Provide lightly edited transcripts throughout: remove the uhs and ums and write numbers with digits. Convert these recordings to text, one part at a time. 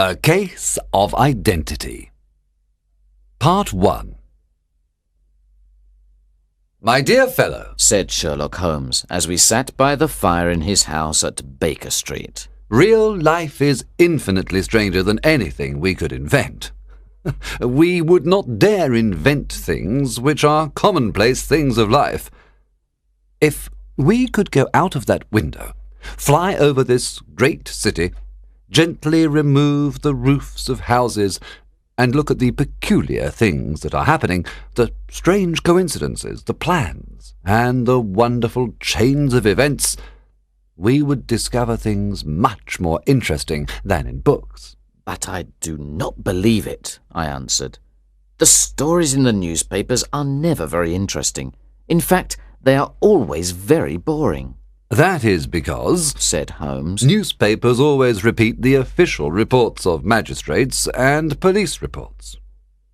A Case of Identity. Part 1. "My dear fellow," said Sherlock Holmes, as we sat by the fire in his house at Baker Street, "real life is infinitely stranger than anything we could invent. We would not dare invent things which are commonplace things of life. If we could go out of that window, fly over this great city, gently remove the roofs of houses, and look at the peculiar things that are happening, the strange coincidences, the plans, and the wonderful chains of events, we would discover things much more interesting than in books." "But I do not believe it," I answered. "The stories in the newspapers are never very interesting. In fact, they are always very boring." "That is because," said Holmes, "newspapers always repeat the official reports of magistrates and police reports.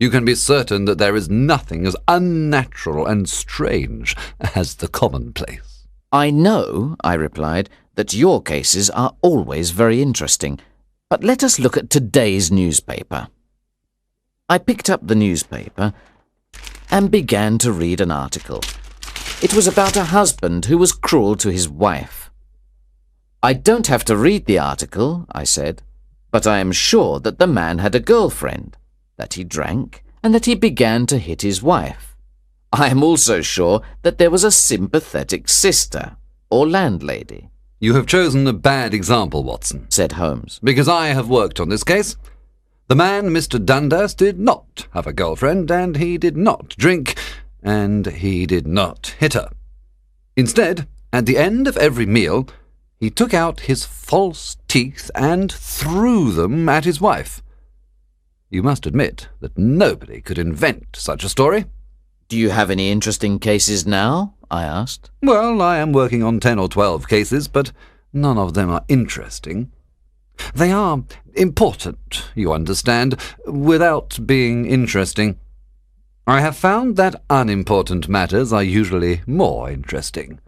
You can be certain that there is nothing as unnatural and strange as the commonplace." "I know," I replied, "that your cases are always very interesting. But let us look at today's newspaper." I picked up the newspaper and began to read an article. It was about a husband who was cruel to his wife. "I don't have to read the article," I said, "but I am sure that the man had a girlfriend, that he drank, and that he began to hit his wife. I am also sure that there was a sympathetic sister, or landlady." "You have chosen a bad example, Watson," said Holmes, "because I have worked on this case. The man, Mr. Dundas, did not have a girlfriend, and he did not drink, and he did not hit her. Instead, at the end of every meal, he took out his false teeth and threw them at his wife. You must admit that nobody could invent such a story." "Do you have any interesting cases now?" I asked. "Well, I am working on 10 or 12 cases, but none of them are interesting. They are important, you understand, without being interesting. I have found that unimportant matters are usually more interesting.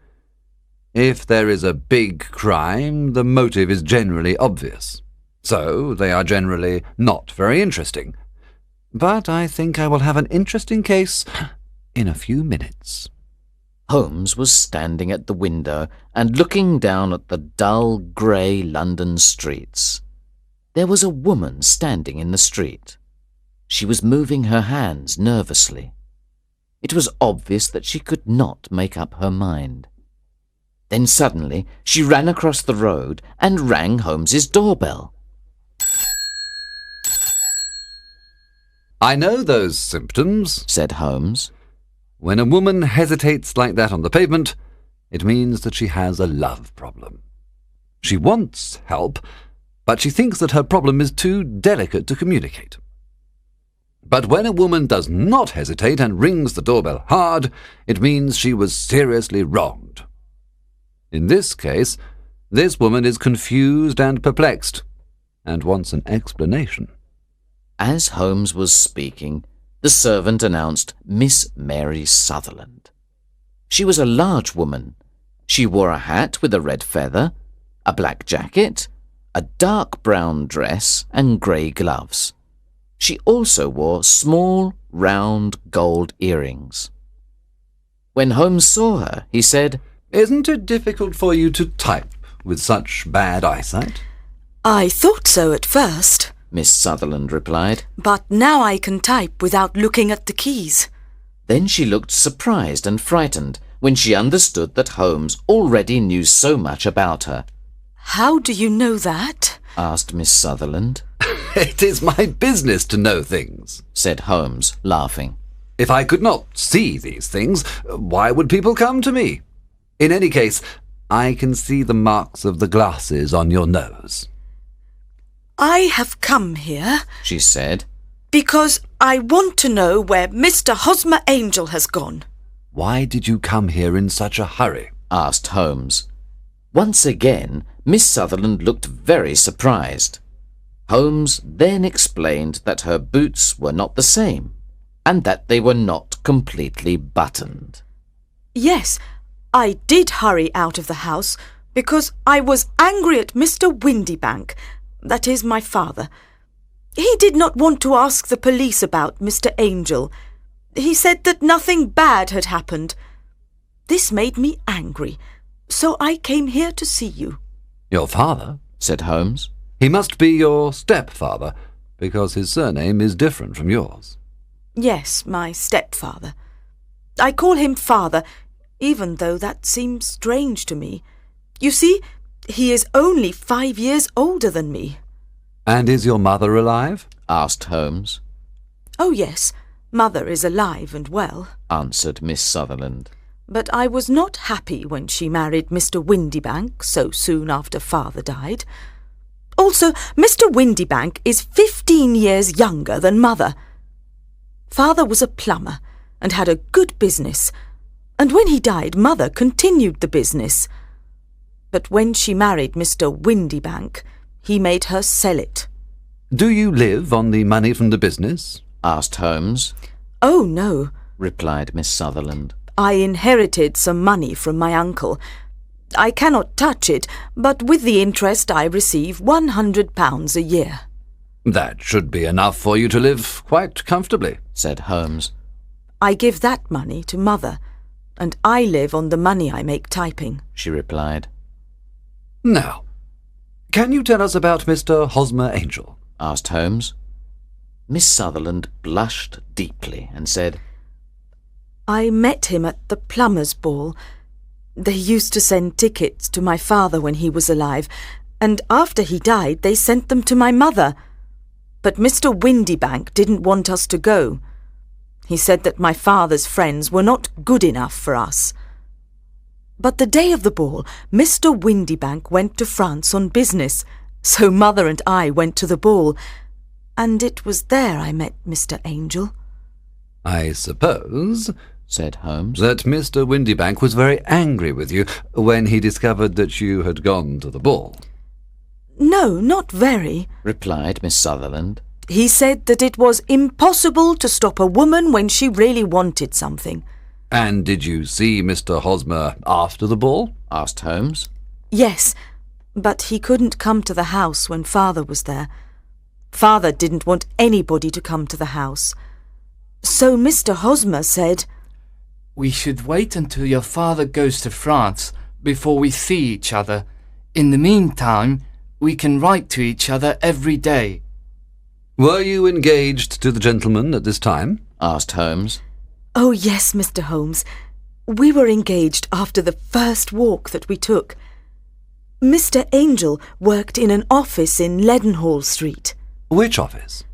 If there is a big crime, the motive is generally obvious, so they are generally not very interesting. But I think I will have an interesting case in a few minutes." Holmes was standing at the window and looking down at the dull, grey London streets. There was a woman standing in the street. She was moving her hands nervously. It was obvious that she could not make up her mind. Then suddenly she ran across the road and rang Holmes's doorbell. "I know those symptoms," said Holmes. "When a woman hesitates like that on the pavement, it means that she has a love problem. She wants help, but she thinks that her problem is too delicate to communicate. But when a woman does not hesitate and rings the doorbell hard, it means she was seriously wronged. In this case, this woman is confused and perplexed, and wants an explanation." As Holmes was speaking, the servant announced Miss Mary Sutherland. She was a large woman. She wore a hat with a red feather, a black jacket, a dark brown dress, and grey gloves. She also wore small, round gold earrings. When Holmes saw her, he said, "Isn't it difficult for you to type with such bad eyesight?" "I thought so at first, Miss Sutherland replied. but now I can type without looking at the keys." Then she looked surprised and frightened when she understood that Holmes already knew so much about her. "How do you know that?" asked Miss Sutherland. "It is my business to know things," said Holmes, laughing. "If I could not see these things, why would people come to me? In any case, I can see the marks of the glasses on your nose." "I have come here She said. because I want to know where Mr. Hosmer Angel has gone." "Why did you come here in such a hurry?" asked Holmes. Once again, Miss Sutherland looked very surprised. Holmes then explained that her boots were not the same, and that they were not completely buttoned. "Yes, I did hurry out of the house because I was angry at Mr. Windybank, that is my father, He did not want to ask the police about Mr. Angel. He said that nothing bad had happened. This made me angry, so I came here to see you." "Your father?" said Holmes. "He must be your stepfather, because his surname is different from yours." "Yes, my stepfather. I call him father, even though that seems strange to me. You see, he is only 5 years older than me." "And is your mother alive?" asked Holmes. "Oh, yes, mother is alive and well. Answered Miss Sutherland. But I was not happy when she married Mr. Windybank so soon after father died. Also, Mr. Windybank is 15 years younger than mother. Father was a plumber and had a good business, and when he died, mother continued the business. But when she married Mr. Windybank, he made her sell it." "Do you live on the money from the business?" asked Holmes. "Oh, no. Replied Miss Sutherland. I inherited some money from my uncle. I cannot touch it, but with the interest I receive £100 a year." "That should be enough for you to live quite comfortably," said Holmes. "I give that money to mother, and I live on the money I make typing," she replied. "Now, can you tell us about Mr. Hosmer Angel?" asked Holmes. Miss Sutherland blushed deeply and said, "I met him at the plumber's ball. They used to send tickets to my father when he was alive, and after he died they sent them to my mother. But Mr. Windybank didn't want us to go. He said that my father's friends were not good enough for us. But the day of the ball, Mr. Windybank went to France on business, so mother and I went to the ball, and it was there I met Mr. Angel." "I suppose," said Holmes, "that Mr. Windybank was very angry with you when he discovered that you had gone to the ball." "No, not very," replied Miss Sutherland. "He said that it was impossible to stop a woman when she really wanted something." "And did you see Mr. Hosmer after the ball?" asked Holmes. "Yes, but he couldn't come to the house when father was there. Father didn't want anybody to come to the house. So Mr. Hosmer said, "We should wait until your father goes to France before we see each other. In the meantime, we can write to each other every day." "Were you engaged to the gentleman at this time?" asked Holmes. "Oh, yes, Mr. Holmes. We were engaged after the first walk that we took. Mr. Angel worked in an office in Leadenhall Street." "Which office?"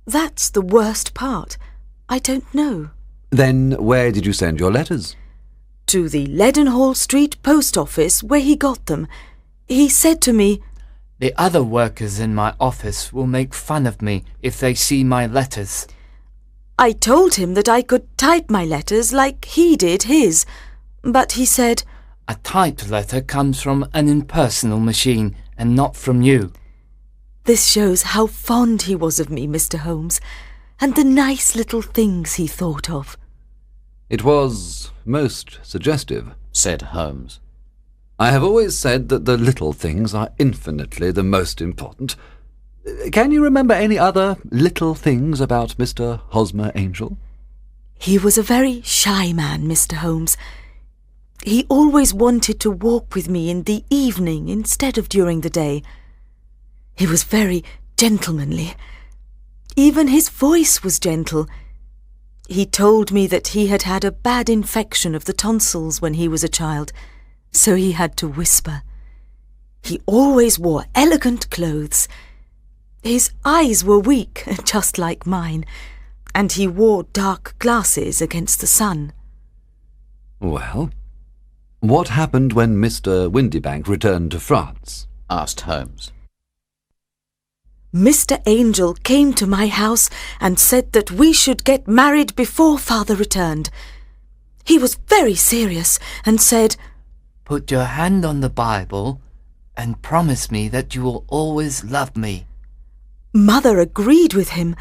"That's the worst part. I don't know." "Then where did you send your letters?" "To the Leadenhall Street post office where he got them. He said to me, "The other workers in my office will make fun of me if they see my letters." I told him that I could type my letters like he did his, but he said, "A typed letter comes from an impersonal machine and not from you." This shows how fond he was of me, Mr. Holmes, and the nice little things he thought of." "It was most suggestive," said Holmes. "I have always said that the little things are infinitely the most important. Can you remember any other little things about Mr. Hosmer Angel?" "He was a very shy man, Mr. Holmes. He always wanted to walk with me in the evening instead of during the day. He was very gentlemanly. Even his voice was gentle. He told me that he had had a bad infection of the tonsils when he was a child, so he had to whisper. He always wore elegant clothes. His eyes were weak, just like mine, and he wore dark glasses against the sun." "Well, what happened when Mr. Windybank returned to France?" asked Holmes. "Mr. Angel came to my house and said that we should get married before father returned. He was very serious and said, "Put your hand on the Bible and promise me that you will always love me." Mother agreed with him.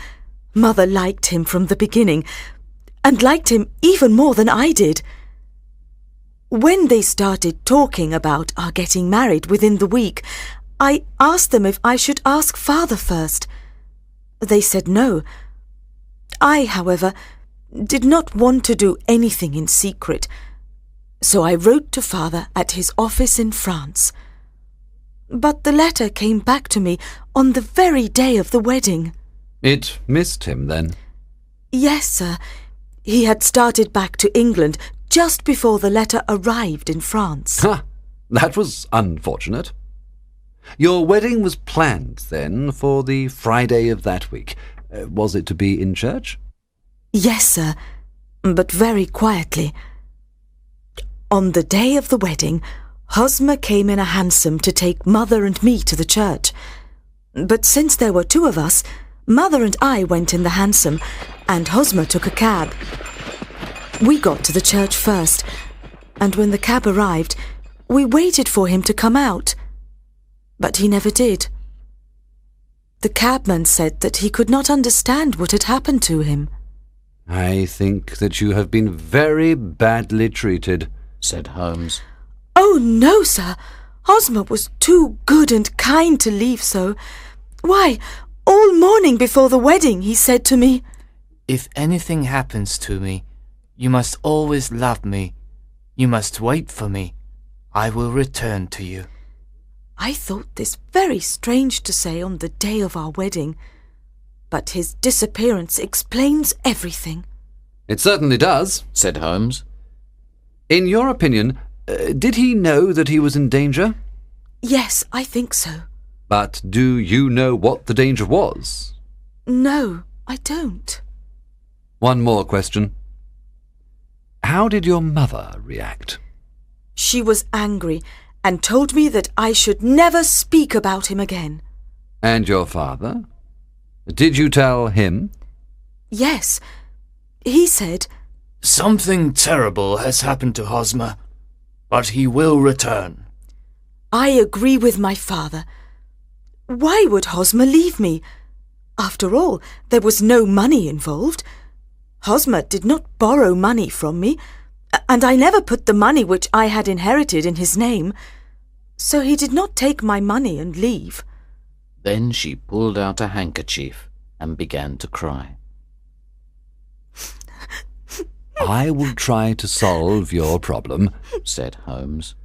Mother liked him from the beginning, and liked him even more than I did. When they started talking about our getting married within the week, I asked them if I should ask father first. They said no. I, however, did not want to do anything in secret, so I wrote to Father at his office in France. But the letter came back to me on the very day of the wedding. It missed him, then? Yes, sir. He had started back to England just before the letter arrived in France. Ha! That was unfortunate. Your wedding was planned, then, for the Friday of that week. Was it to be in church? Yes, sir, but very quietly. On the day of the wedding, Hosmer came in a hansom to take Mother and me to the church. But since there were two of us, Mother and I went in the hansom, and Hosmer took a cab. We got to the church first, and when the cab arrived, we waited for him to come out. But he never did. The cabman said that he could not understand what had happened to him. I think that you have been very badly treated, said Holmes. Oh, no, sir. Hosmer was too good and kind to leave so. Why, all morning before the wedding he said to me, "If anything happens to me, you must always love me. You must wait for me. I will return to you." I thought this very strange to say on the day of our wedding, but his disappearance explains everything. It certainly does, said Holmes. In your opinion, did he know that he was in danger? Yes, I think so. But do you know what the danger was? No, I don't. One more question. How did your mother react? She was angry and told me that I should never speak about him again. And your father? Did you tell him? Yes. He said, "Something terrible has happened to Hosmer, but he will return." I agree with my father. Why would Hosmer leave me? After all, there was no money involved. Hosmer did not borrow money from me, and I never put the money which I had inherited in his name, so he did not take my money and leave. Then she pulled out a handkerchief and began to cry. I will try to solve your problem, said Holmes.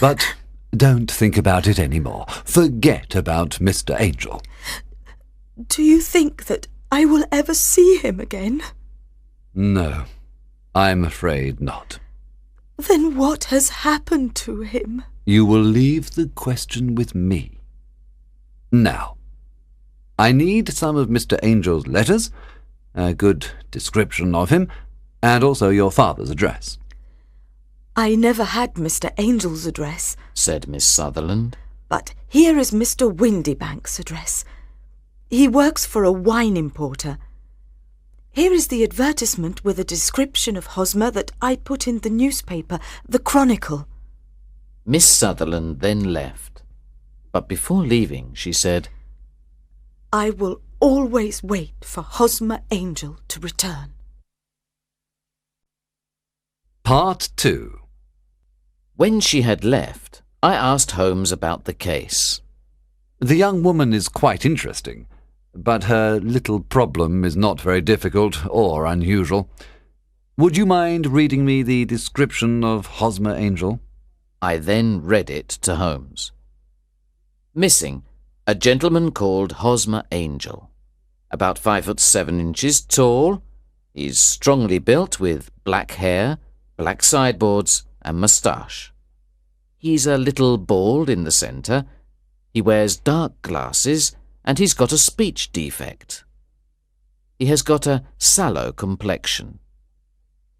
But don't think about it any more. Forget about Mr. Angel. Do you think that I will ever see him again? No, I'm afraid not. Then what has happened to him? You will leave the question with me. Now, I need some of Mr. Angel's letters, a good description of him, and also your father's address. I never had Mr. Angel's address, said Miss Sutherland. But here is Mr. Windybank's address. He works for a wine importer. Here is the advertisement with a description of Hosmer that I put in the newspaper, the Chronicle. Miss Sutherland then left, but before leaving she said, I will always wait for Hosmer Angel to return. Part 2. When she had left, I asked Holmes about the case. The young woman is quite interesting, but her little problem is not very difficult or unusual. Would you mind reading me the description of Hosmer Angel? I then read it to Holmes. Missing, a gentleman called Hosmer Angel. About 5'7" tall. He's strongly built with black hair, black sideboards and moustache. He's a little bald in the centre. He wears dark glasses and he's got a speech defect. He has got a sallow complexion.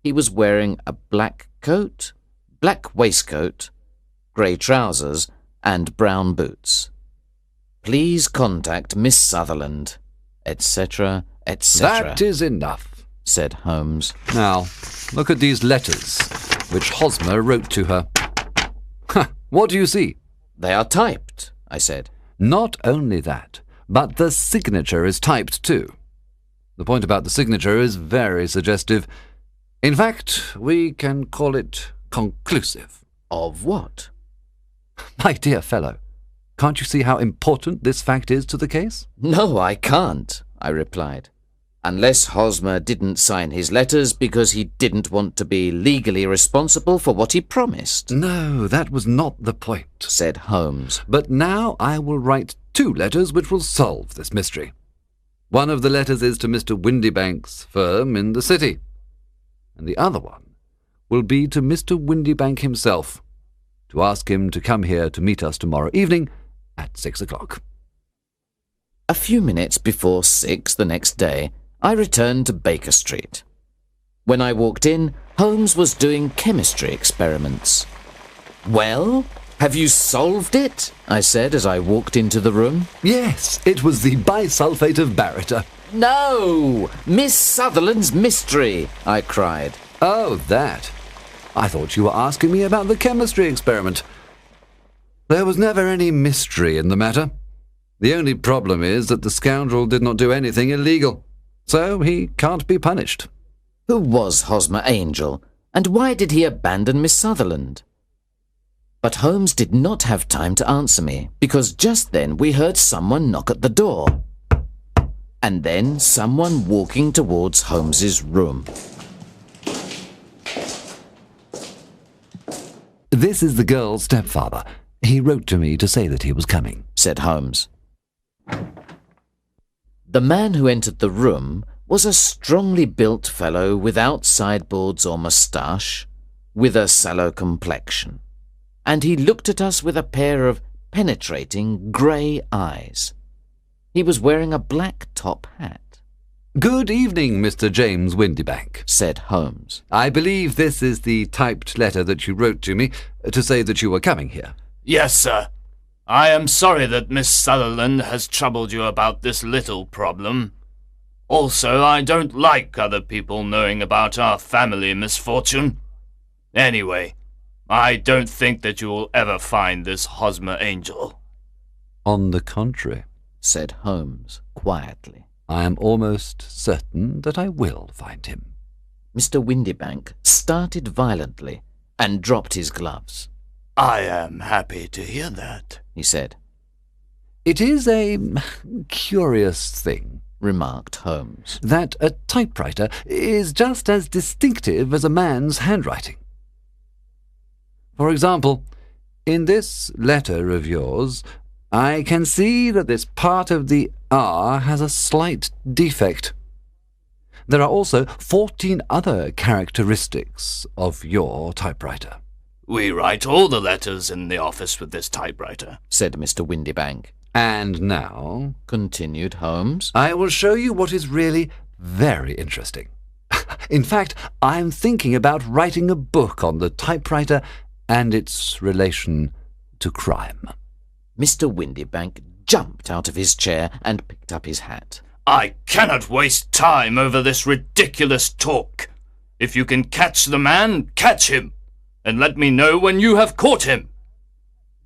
He was wearing a black coat, black waistcoat, grey trousers and brown boots. Please contact Miss Sutherland, etc., etc. That is enough, said Holmes. Now, look at these letters which Hosmer wrote to her. What do you see? They are typed, I said. Not only that, but the signature is typed too. The point about the signature is very suggestive. In fact, we can call it conclusive. Of what? My dear fellow, can't you see how important this fact is to the case? No, I can't, I replied. Unless Hosmer didn't sign his letters because he didn't want to be legally responsible for what he promised. No, that was not the point, said Holmes. But now I will write 2 letters which will solve this mystery. One of the letters is to Mr. Windybank's firm in the city, and the other one will be to Mr. Windybank himself, to ask him to come here to meet us tomorrow evening at 6 o'clock. A few minutes before 6 the next day, I returned to Baker Street. When I walked in, Holmes was doing chemistry experiments. "Well, have you solved it?" I said as I walked into the room. Yes, it was the bisulfate of baryta. "No! Miss Sutherland's mystery!" I cried. Oh, that. I thought you were asking me about the chemistry experiment. There was never any mystery in the matter. The only problem is that the scoundrel did not do anything illegal, so he can't be punished. Who was Hosmer Angel, and why did he abandon Miss Sutherland? But Holmes did not have time to answer me, because just then we heard someone knock at the door, and then someone walking towards Holmes's room. This is the girl's stepfather. He wrote to me to say that he was coming, said Holmes. The man who entered the room was a strongly built fellow without sideboards or moustache, with a sallow complexion, and he looked at us with a pair of penetrating grey eyes. He was wearing a black top hat. Good evening, Mr. James Windybank, said Holmes. I believe this is the typed letter that you wrote to me to say that you were coming here. Yes, sir. I am sorry that Miss Sutherland has troubled you about this little problem. Also, I don't like other people knowing about our family misfortune. Anyway, I don't think that you will ever find this Hosmer Angel. On the contrary, said Holmes quietly. I am almost certain that I will find him. Mr. Windybank started violently and dropped his gloves. I am happy to hear that, he said. It is a curious thing, remarked Holmes, that a typewriter is just as distinctive as a man's handwriting. For example, in this letter of yours, I can see that this part of the R has a slight defect. There are also 14 other characteristics of your typewriter. We write all the letters in the office with this typewriter, said Mr. Windybank. And now, continued Holmes, I will show you what is really very interesting. In fact, I am thinking about writing a book on the typewriter and its relation to crime. Mr. Windybank jumped out of his chair and picked up his hat. I cannot waste time over this ridiculous talk. If you can catch the man, catch him, and let me know when you have caught him.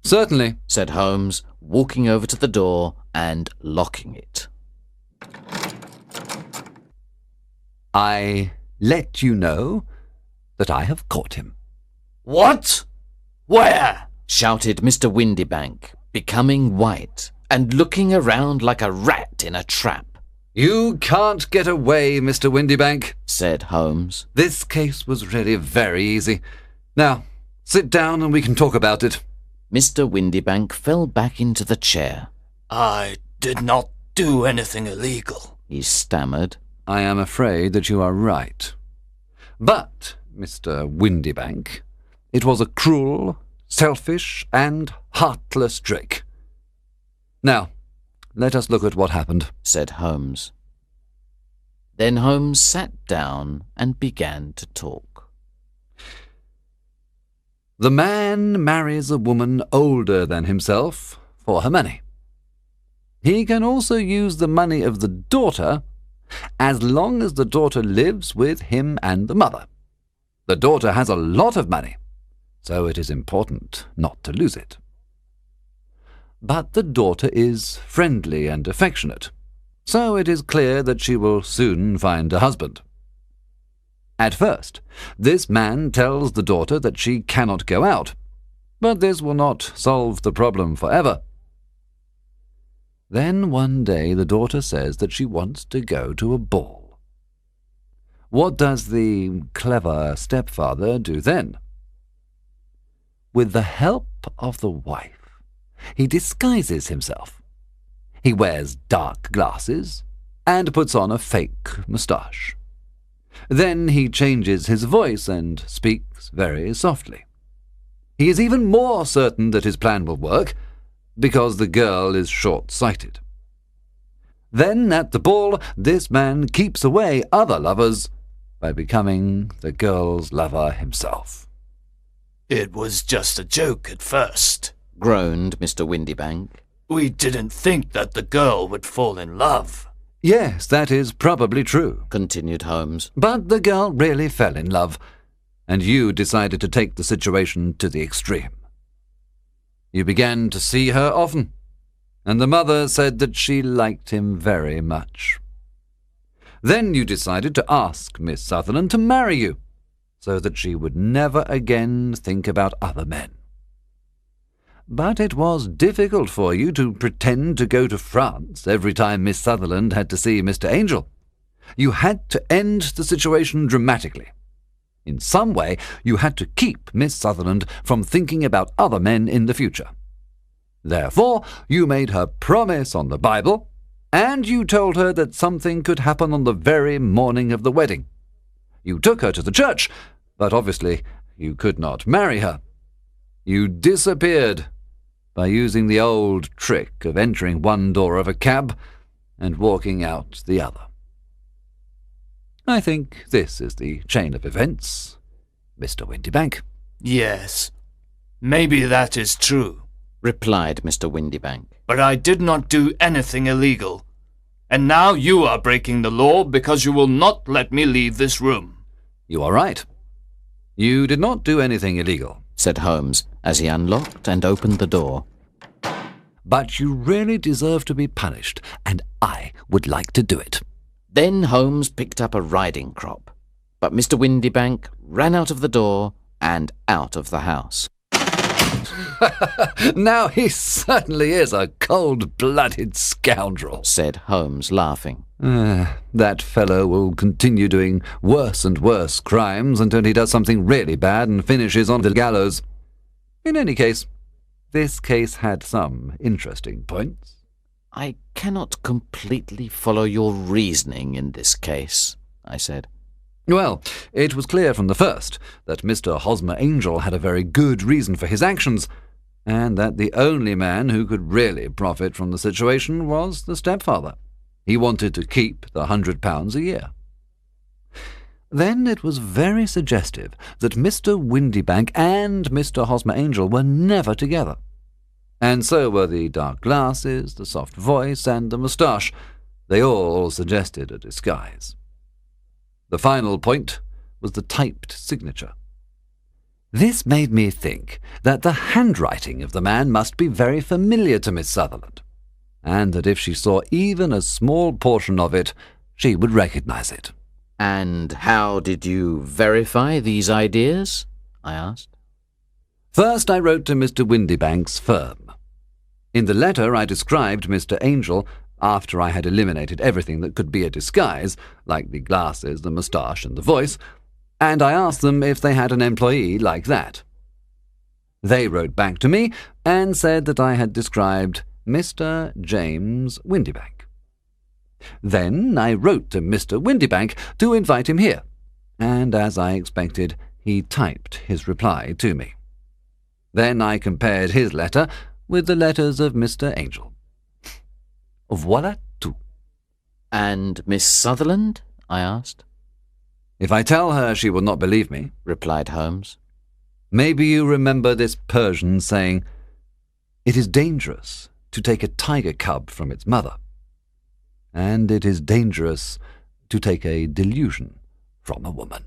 Certainly, said Holmes, walking over to the door and locking it. I let you know that I have caught him. What? Where? Shouted Mr. Windybank, becoming white and looking around like a rat in a trap. You can't get away, Mr. Windybank, said Holmes. This case was really very easy. Now, sit down and we can talk about it. Mr. Windybank fell back into the chair. I did not do anything illegal, he stammered. I am afraid that you are right. But, Mr. Windybank, it was a cruel, selfish, and heartless trick. Now, let us look at what happened, said Holmes. Then Holmes sat down and began to talk. The man marries a woman older than himself for her money. He can also use the money of the daughter as long as the daughter lives with him and the mother. The daughter has a lot of money, so it is important not to lose it. But the daughter is friendly and affectionate, so it is clear that she will soon find a husband. At first, this man tells the daughter that she cannot go out, but this will not solve the problem forever. Then one day the daughter says that she wants to go to a ball. What does the clever stepfather do then? With the help of the wife, he disguises himself. He wears dark glasses and puts on a fake moustache. Then he changes his voice and speaks very softly. He is even more certain that his plan will work, because the girl is short-sighted. Then, at the ball, this man keeps away other lovers by becoming the girl's lover himself. It was just a joke at first, groaned Mr. Windybank. We didn't think that the girl would fall in love. Yes, that is probably true, continued Holmes. But the girl really fell in love, and you decided to take the situation to the extreme. You began to see her often, and the mother said that she liked him very much. Then you decided to ask Miss Sutherland to marry you, so that she would never again think about other men. But it was difficult for you to pretend to go to France every time Miss Sutherland had to see Mr. Angel. You had to end the situation dramatically. In some way, you had to keep Miss Sutherland from thinking about other men in the future. Therefore, you made her promise on the Bible, and you told her that something could happen on the very morning of the wedding. You took her to the church, but obviously you could not marry her. You disappeared by using the old trick of entering one door of a cab and walking out the other. I think this is the chain of events, Mr. Windybank. Yes, maybe that is true, replied Mr. Windybank. But I did not do anything illegal, and now you are breaking the law because you will not let me leave this room. You are right. You did not do anything illegal, said Holmes as he unlocked and opened the door. But you really deserve to be punished, and I would like to do it. Then Holmes picked up a riding crop, but Mr. Windybank ran out of the door and out of the house. Now he certainly is a cold-blooded scoundrel, said Holmes, laughing. That fellow will continue doing worse and worse crimes until he does something really bad and finishes on the gallows. In any case, this case had some interesting points. I cannot completely follow your reasoning in this case, I said. Well, it was clear from the first that Mr. Hosmer Angel had a very good reason for his actions, and that the only man who could really profit from the situation was the stepfather. He wanted to keep the £100 a year. Then it was very suggestive that Mr. Windybank and Mr. Hosmer Angel were never together. And so were the dark glasses, the soft voice, and the moustache. They all suggested a disguise. The final point was the typed signature. This made me think that the handwriting of the man must be very familiar to Miss Sutherland, and that if she saw even a small portion of it, she would recognize it. And how did you verify these ideas? I asked. First, I wrote to Mr. Windybank's firm. In the letter, I described Mr. Angel after I had eliminated everything that could be a disguise, like the glasses, the moustache, and the voice, and I asked them if they had an employee like that. They wrote back to me and said that I had described Mr. James Windybank. Then I wrote to Mr. Windybank to invite him here, and as I expected, he typed his reply to me. Then I compared his letter with the letters of Mr. Angel. Voilà tout. And Miss Sutherland? I asked. If I tell her, she will not believe me, replied Holmes. Maybe you remember this Persian saying, "It is dangerous to take a tiger cub from its mother, and it is dangerous to take a delusion from a woman."